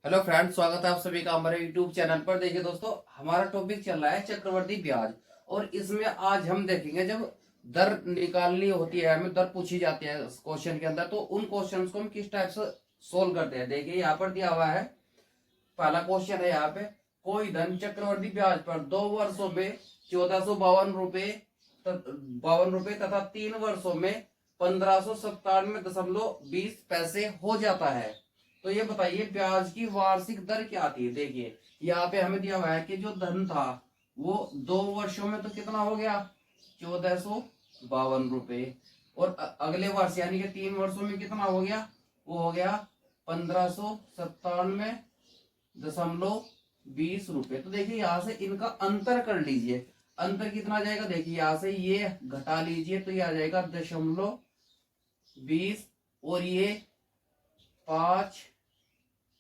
Hello friends, स्वागत है आप सभी का हमारे यूट्यूब चैनल पर। देखिए दोस्तों, हमारा टॉपिक चल रहा है चक्रवर्ती ब्याज। और इसमें आज हम देखेंगे, जब दर निकालनी होती है, हमें दर पूछी जाती है क्वेश्चन के अंदर, तो उन क्वेश्चंस को हम किस टाइप से सोल्व करते हैं। देखिए यहाँ पर दिया हुआ है, पहला क्वेश्चन है यहाँ पे। कोई धन चक्रवर्ती ब्याज पर 2 वर्षों में 1452 रुपए तथा 3 वर्षों में 1597.20 हो जाता है। तो ये बताइए ब्याज की वार्षिक दर क्या आती है। देखिए यहाँ पे हमें दिया हुआ है कि जो धन था वो 2 वर्षों में तो कितना हो गया, 1452 रुपए। और अगले वर्ष यानी कि 3 वर्षों में कितना हो गया, वो हो गया 1597.20 रुपए। तो देखिए यहाँ से इनका अंतर कर लीजिए। अंतर कितना आ जाएगा, देखिए यहाँ से ये घटा लीजिए तो ये आ जाएगा 0.20, और ये 5,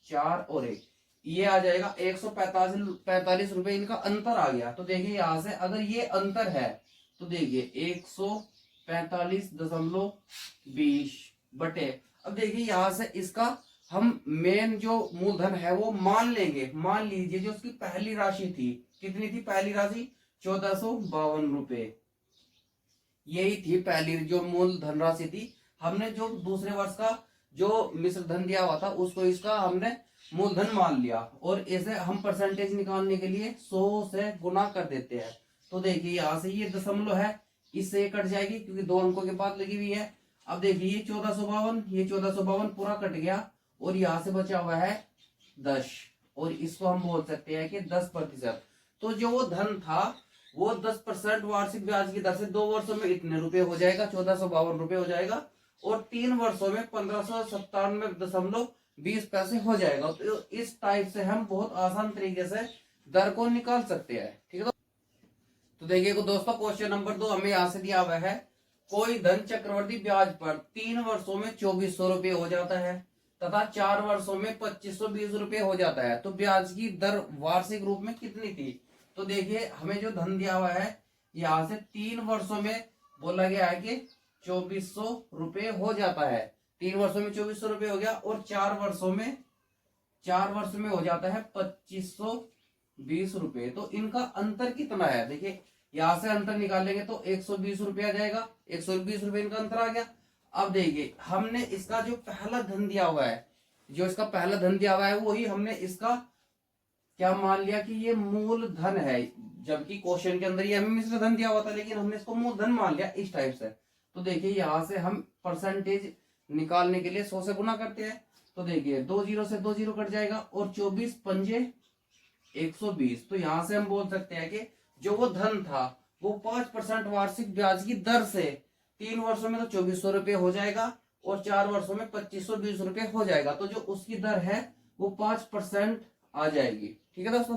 4 और 1, ये आ जाएगा 145 रुपए। इनका अंतर आ गया। तो देखिए यहाँ से अगर ये अंतर है तो देखिए 145.20 बटे, अब देखिए यहाँ से इसका हम मेन जो मूलधन है वो मान लेंगे। मान लीजिए जो उसकी पहली राशि थी, कितनी थी पहली राशि, 1452 रुपए। यही थी पहली जो मूल धनराशि थी। हमने जो दूसरे वर्ष का जो मिश्र धन दिया हुआ था उसको इसका हमने मूलधन मान लिया, और इसे हम परसेंटेज निकालने के लिए 100 से गुना कर देते हैं। तो देखिए यहाँ से ये दशमलव है, इससे कट जाएगी क्योंकि 2 अंकों के बाद लगी हुई है। अब देखिए ये 1452, ये 1452 पूरा कट गया, और यहाँ से बचा हुआ है 10, और इसको हम बोल सकते हैं कि 10%। तो जो वो धन था वो 10% वार्षिक ब्याज की दर से 2 वर्षों में इतने रुपए हो जाएगा, 1452 रुपए हो जाएगा, और 3 वर्षों में 1597.20 हो जाएगा। तो इस टाइप से हम बहुत आसान तरीके से दर को निकाल सकते हैं। ठीक है, तो देखिए दोस्तों, क्वेश्चन नंबर 2 हमें यहाँ से दिया हुआ है। कोई धन चक्रवर्ती ब्याज पर 3 वर्षों में 2400 रुपये हो जाता है तथा 4 वर्षों में 2520 रुपये हो जाता है, तो ब्याज की दर वार्षिक रूप में कितनी थी। तो देखिए हमें जो धन दिया हुआ है, यहाँ से 3 वर्षों में बोला गया है कि 2400 रुपये हो जाता है। 3 वर्षों में 2400 रुपये हो गया, और 4 वर्ष में हो जाता है 2520 रुपये। तो इनका अंतर कितना है, देखिए यहां से अंतर निकालेंगे तो 120 रुपये आ जाएगा। 120 रुपये इनका अंतर आ गया। अब देखिए हमने इसका जो पहला धन दिया हुआ है, जो इसका पहला धन दिया हुआ है वही हमने इसका क्या मान लिया कि ये मूल धन है, जबकि क्वेश्चन के अंदर ये हमें मिश्र धन दिया हुआ था, लेकिन हमने इसको मूल धन मान लिया इस टाइप से। तो देखिए यहाँ से हम परसेंटेज निकालने के लिए 100 से गुना करते हैं। तो देखिए 2 जीरो से 2 जीरो कट जाएगा, और 24 पंजे 120। तो यहाँ से हम बोल सकते हैं कि जो वो धन था वो 5% वार्षिक ब्याज की दर से 3 वर्षों में तो 2400 रुपये हो जाएगा, और 4 वर्षों में 2520 रुपये हो जाएगा। तो जो उसकी दर है वो 5% आ जाएगी। ठीक है दोस्तों,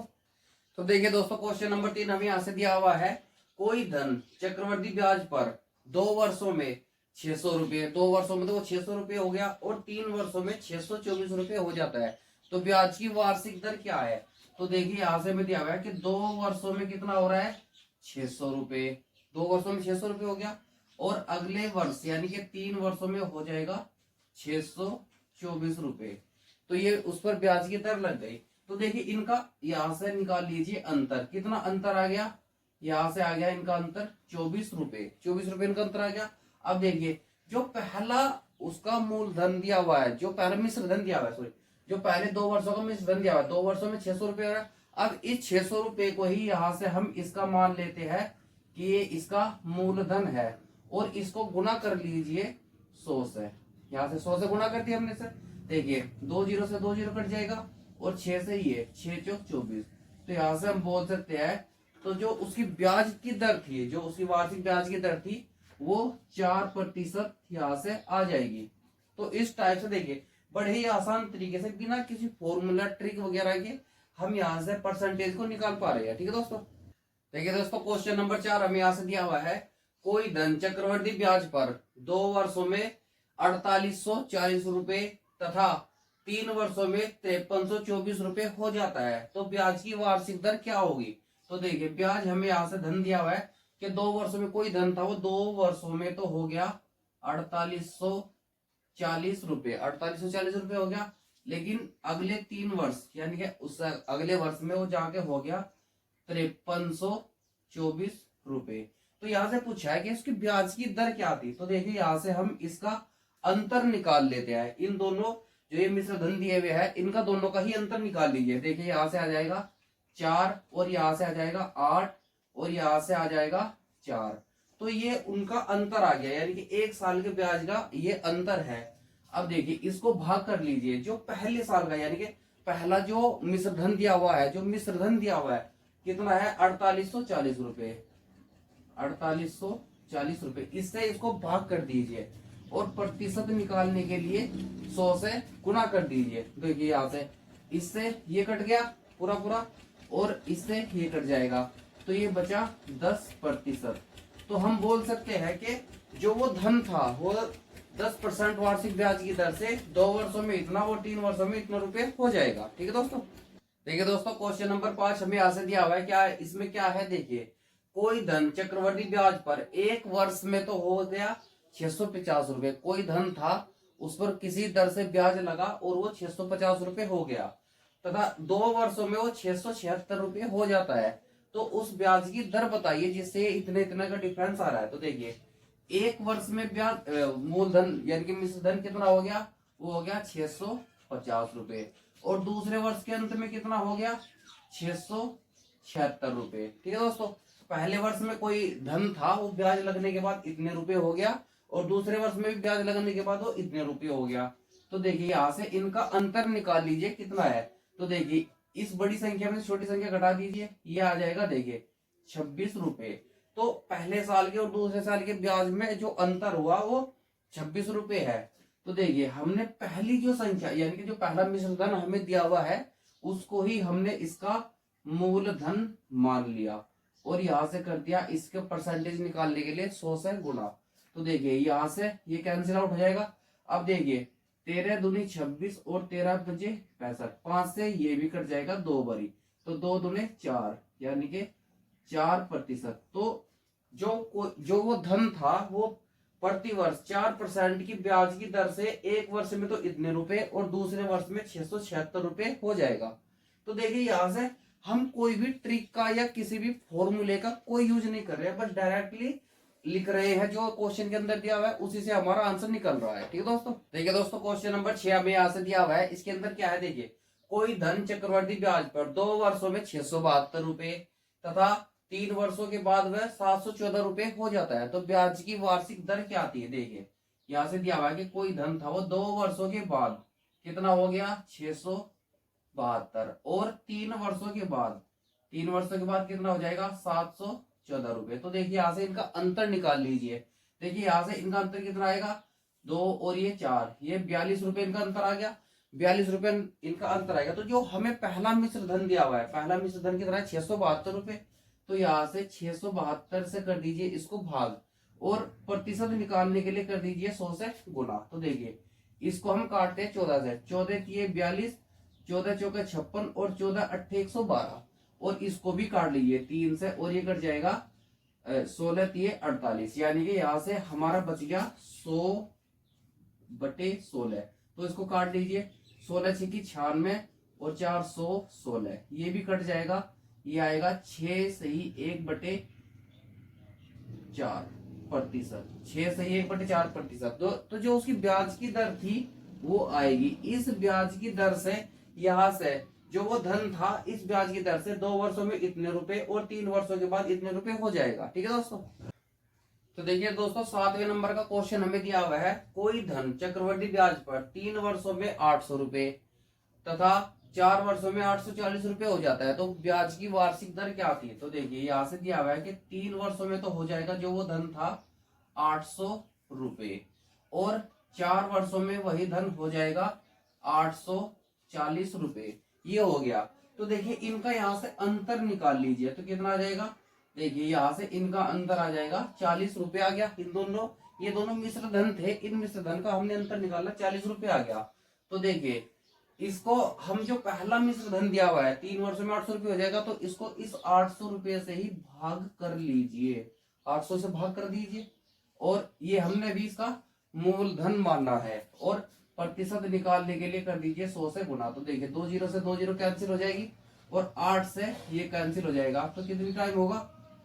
तो देखिए दोस्तों, क्वेश्चन नंबर 3 हमें यहाँ से दिया हुआ है। कोई धन चक्रवर्ती ब्याज पर 2 वर्षों में 600 रुपये, 2 वर्षों में तो वो 600 रुपये हो गया, और 3 वर्षों में 624 रुपये हो जाता है। तो ब्याज की वार्षिक दर क्या है। तो देखिए यहाँ से हमें दिया हुआ है कि 2 वर्षों में कितना हो रहा है, 600 रुपये। 2 वर्षों में 600 रुपये हो गया, और अगले वर्ष यानी कि 3 वर्षों में हो जाएगा 624 रुपये। तो ये उस पर ब्याज की दर लग गई। तो देखिए इनका यहाँ से निकाल लीजिए अंतर, कितना अंतर आ गया, यहाँ से आ गया इनका अंतर 24 रुपये। 24 रुपये इनका अंतर आ गया। अब देखिए जो पहला उसका मूलधन दिया हुआ है, जो पहला मिश्र धन दिया हुआ है, सॉरी, जो पहले 2 वर्षों का मिश्र धन दिया हुआ है, 2 वर्षों में 600 रुपये हो रहा है। अब इस 600 रुपये को ही यहाँ से हम इसका मान लेते हैं कि ये इसका मूलधन है, और इसको गुना कर लीजिए 100 से। यहाँ से 100 से गुना कर दिया हमने सर। देखिए 2 जीरो से 2 जीरो कट जाएगा, और 6 से ये 6 चौक 24। तो यहाँ से हम बोल सकते हैं, तो जो उसकी ब्याज की दर थी, जो उसकी वार्षिक ब्याज की दर थी वो 4% यहाँ से आ जाएगी। तो इस टाइप से देखिए बड़े ही आसान तरीके से बिना किसी फॉर्मूला ट्रिक वगैरह के हम यहाँ से परसेंटेज को निकाल पा रहे हैं। ठीक है दोस्तों, देखिए दोस्तों, क्वेश्चन नंबर 4 हमें यहाँ से दिया हुआ है। कोई धन चक्रवर्ती ब्याज पर 2 वर्षों में 4840 रुपए तथा 3 वर्षों में 5324 रुपए हो जाता है, तो ब्याज की वार्षिक दर क्या होगी। तो देखिए ब्याज हमें यहाँ से धन दिया हुआ है कि 2 वर्षों में कोई धन था, वो 2 वर्षों में तो हो गया 4840 रुपये, 4840 रुपये हो गया। लेकिन अगले 3 वर्ष यानी कि उस अगले वर्ष में वो जाके हो गया 5324 रुपए। तो यहाँ से पूछा है कि इसकी ब्याज की दर क्या थी। तो देखिए यहाँ से हम इसका अंतर निकाल लेते हैं। इन दोनों जो ये मिश्र धन दिए हुए हैं इनका दोनों का ही अंतर निकाल लीजिए। देखिए यहाँ से आ जाएगा 4 और यहाँ से आ जाएगा 8 और यहाँ से आ जाएगा 4। तो ये उनका अंतर आ गया, यानी कि 1 साल के ब्याज का ये अंतर है। अब देखिए इसको भाग कर लीजिए जो पहले साल का, यानी कि पहला जो मिश्र धन दिया हुआ है, जो मिश्र धन दिया हुआ है कितना है 4840 रुपए, 4840 रुपए। इससे इसको भाग कर दीजिए और प्रतिशत निकालने के लिए 100 से गुणा कर दीजिए। देखिए यहाँ से इससे ये कट गया पूरा पूरा और इससे ये कट जाएगा, तो ये बचा 10%। तो हम बोल सकते हैं कि जो वो धन था वो 10% वार्षिक ब्याज की दर से 2 वर्षों में इतना और 3 वर्षों में इतना रुपए हो जाएगा। ठीक है दोस्तों। देखिए दोस्तों क्वेश्चन नंबर 5 हमें यहाँ से दिया हुआ है। क्या इसमें क्या है, देखिए कोई धन चक्रवर्ती ब्याज पर 1 वर्ष में तो हो गया 650 रुपए। कोई धन था उस पर किसी दर से ब्याज लगा और वो 650 रुपए हो गया, तथा 2 वर्षों में वो 676 रुपए हो जाता है। तो उस ब्याज की दर बताइए जिससे इतने इतने का डिफरेंस आ रहा है। तो देखिए 1 वर्ष में ब्याज मूलधन यानी कि मिश्र धन कितना हो गया, वो हो गया 650 रुपए और दूसरे वर्ष के अंत में कितना हो गया 676 रुपए। ठीक है दोस्तों। पहले वर्ष में कोई धन था वो ब्याज लगने के बाद इतने रुपए हो गया और दूसरे वर्ष में भी ब्याज लगने के बाद वो इतने रुपए हो गया। तो देखिए यहाँ से इनका अंतर निकाल लीजिए कितना है। तो देखिए इस बड़ी संख्या में छोटी संख्या घटा दीजिए, ये आ जाएगा देखिए 26 रुपए। तो पहले साल के और दूसरे साल के ब्याज में जो अंतर हुआ वो 26 रुपए है। तो देखिए हमने पहली जो संख्या यानी कि जो पहला मिश्र धन हमें दिया हुआ है उसको ही हमने इसका मूलधन मान लिया और यहाँ से कर दिया इसके परसेंटेज निकालने के लिए 100 से गुणा। तो देखिए यहाँ से ये कैंसिल आउट हो जाएगा। अब देखिए 13 दूनी 26 और 13 बचे 65, 5 से ये भी कट जाएगा 2 बारी, तो 2 दूने 4 यानी कि 4%। तो जो वो धन था वो प्रति वर्ष 4% की ब्याज की दर से 1 वर्ष में तो इतने रुपए और दूसरे वर्ष में 676 रुपए हो जाएगा। तो देखिए यहाँ से हम कोई भी ट्रिक का या किसी भी फॉर्मूले का कोई यूज नहीं कर रहे हैं, बस डायरेक्टली लिख रहे हैं जो क्वेश्चन के अंदर दिया हुआ है उसी से हमारा आंसर निकल रहा है। ठीक है दोस्तों। देखिए दोस्तों क्वेश्चन नंबर 6 में यहाँ से दिया हुआ है। इसके अंदर क्या है, देखिए कोई धन चक्रवर्ती ब्याज पर 2 वर्षों में 672 रुपए तथा 3 वर्षों के बाद वह 714 रुपए हो जाता है। तो ब्याज की वार्षिक दर क्या आती है। देखिए यहाँ से दिया हुआ है कि कोई धन था वो 2 वर्षों के बाद कितना हो गया 672 और 3 वर्षों के बाद कितना हो जाएगा 714 रुपए। तो देखिए यहाँ से इनका अंतर निकाल लीजिए। देखिए यहाँ से इनका अंतर कितना आएगा 2 और ये 4, ये 42 रुपए इनका अंतर आ गया, 42 रुपए इनका अंतर आएगा। तो जो हमें पहला मिश्र धन दिया हुआ है, पहला मिश्र धन कितना है 672 रुपए। तो यहाँ से 672 से कर दीजिए इसको भाग और प्रतिशत निकालने के लिए कर दीजिए 100 से गुना। तो देखिए इसको हम काटते हैं 14 से, 14 की 42, 14 चौके 56 और 14 अट्ठे 112 और इसको भी काट लीजिए 3 से और ये कट जाएगा 16 तिये 48, यानी कि यहाँ से हमारा बच गया 100/16। तो इसको काट लीजिए 16 6 96 और 416 ये भी कट जाएगा, ये आएगा 6 सही 1/4%, 6 सही 1/4%। तो जो उसकी ब्याज की दर थी वो आएगी। इस ब्याज की दर से यहाँ से जो वो धन था इस ब्याज की दर से 2 वर्षों में इतने रुपए और 3 वर्षों के बाद इतने रुपए हो जाएगा। ठीक है दोस्तों। तो देखिए दोस्तों 7वें नंबर का क्वेश्चन हमें दिया हुआ है। कोई धन चक्रवर्ती ब्याज पर 3 वर्षों में 800 रुपए तथा 4 वर्षों में 840 रुपए हो जाता है। तो ब्याज की वार्षिक दर क्या आती है। तो देखिए यहाँ से दिया हुआ है कि 3 वर्षों में तो हो जाएगा जो वो धन था 800 रुपए और 4 वर्षों में वही धन हो जाएगा 840 रुपए, ये हो गया। तो देखिए इनका यहाँ से अंतर निकाल लीजिए तो कितना आ जाएगा। देखिए यहाँ से इनका अंतर आ जाएगा 40 रुपए आ गया। इन दोनों ये दोनों मिश्र धन थे, इन मिश्र धन का हमने अंतर निकाला 40 रुपए आ गया। तो देखिए इसको हम जो पहला मिश्र धन दिया हुआ है 3 वर्षों में 800 रुपये हो जाएगा, तो इसको इस 800 रुपये से ही भाग कर लीजिए, 800 से भाग कर दीजिए और ये हमने भी इसका मूलधन माना है और प्रतिशत निकालने के लिए कर दीजिए 100 से गुना। तो देखिए 2 जीरो से 2 जीरो कैंसिल हो जाएगी और 8 से ये कैंसिल हो जाएगा। तो कितनी टाइम होगा?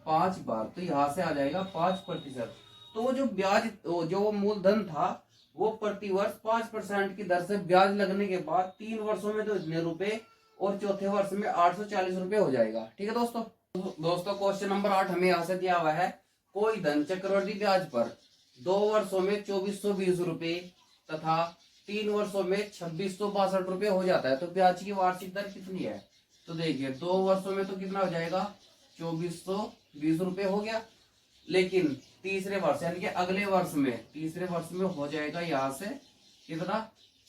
5 बार। तो यहाँ से आ जाएगा 5%। तो वो जो ब्याज, जो वो मूलधन था, वो प्रतिवर्ष 5% की दर से ब्याज लगने के बाद 3 वर्षों में तो इतने रुपए और चौथे वर्ष में 840 रुपए हो जाएगा। ठीक है दोस्तों। क्वेश्चन नंबर 8 हमें यहाँ से दिया हुआ है, कोई धन चक्रवृद्धि ब्याज पर 2 वर्षों में 2420 रुपए तथा 3 वर्षों में 2662 रुपए हो जाता है, तो ब्याज की वार्षिक दर कितनी है? तो देखिए 2 वर्षों में तो कितना हो जाएगा? 2420 रुपए हो गया, लेकिन तीसरे वर्ष यानी कि अगले वर्ष में, तीसरे वर्ष में हो जाएगा यहाँ से कितना?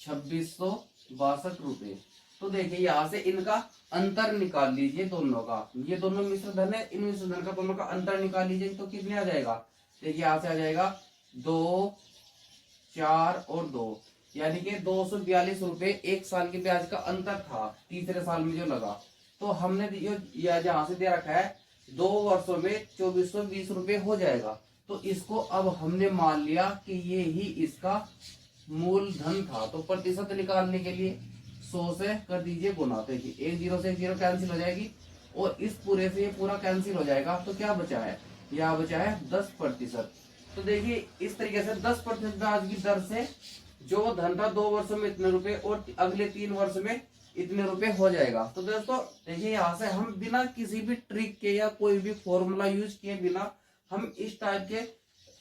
2662 रुपए। तो देखिए यहाँ से इनका अंतर निकाल लीजिए दोनों का। ये दोनों मिश्र धन है, इन मिश्र धन का दोनों का अंतर निकाल लीजिए तो कितने आ जाएगा? देखिए यहाँ से आ जाएगा 2, 4 और 2, यानी कि 242 रुपए एक साल के ब्याज का अंतर था तीसरे साल में जो लगा। तो हमने जहाँ से दे रखा है 2 वर्षों में 2420 रुपए हो जाएगा। तो इसको अब हमने मान लिया कि ये ही इसका मूलधन था। तो प्रतिशत निकालने के लिए 100 से कर दीजिए गुना। देखिए 1 जीरो से 1 जीरो कैंसिल हो जाएगी और इस पूरे से ये पूरा कैंसिल हो जाएगा। तो क्या बचा है? यहाँ बचा है 10%। तो देखिए इस तरीके से 10% ब्याज की दर से जो धन था 2 वर्षों में इतने रुपए और अगले 3 वर्ष में इतने रुपए हो जाएगा। तो दोस्तों देखिए यहाँ से हम बिना किसी भी ट्रिक के या कोई भी फॉर्मूला यूज किए बिना हम इस टाइप के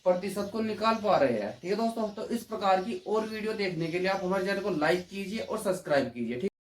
प्रतिशत को निकाल पा रहे हैं। ठीक है दोस्तों। तो इस प्रकार की और वीडियो देखने के लिए आप हमारे चैनल को लाइक कीजिए और सब्सक्राइब कीजिए। ठीक।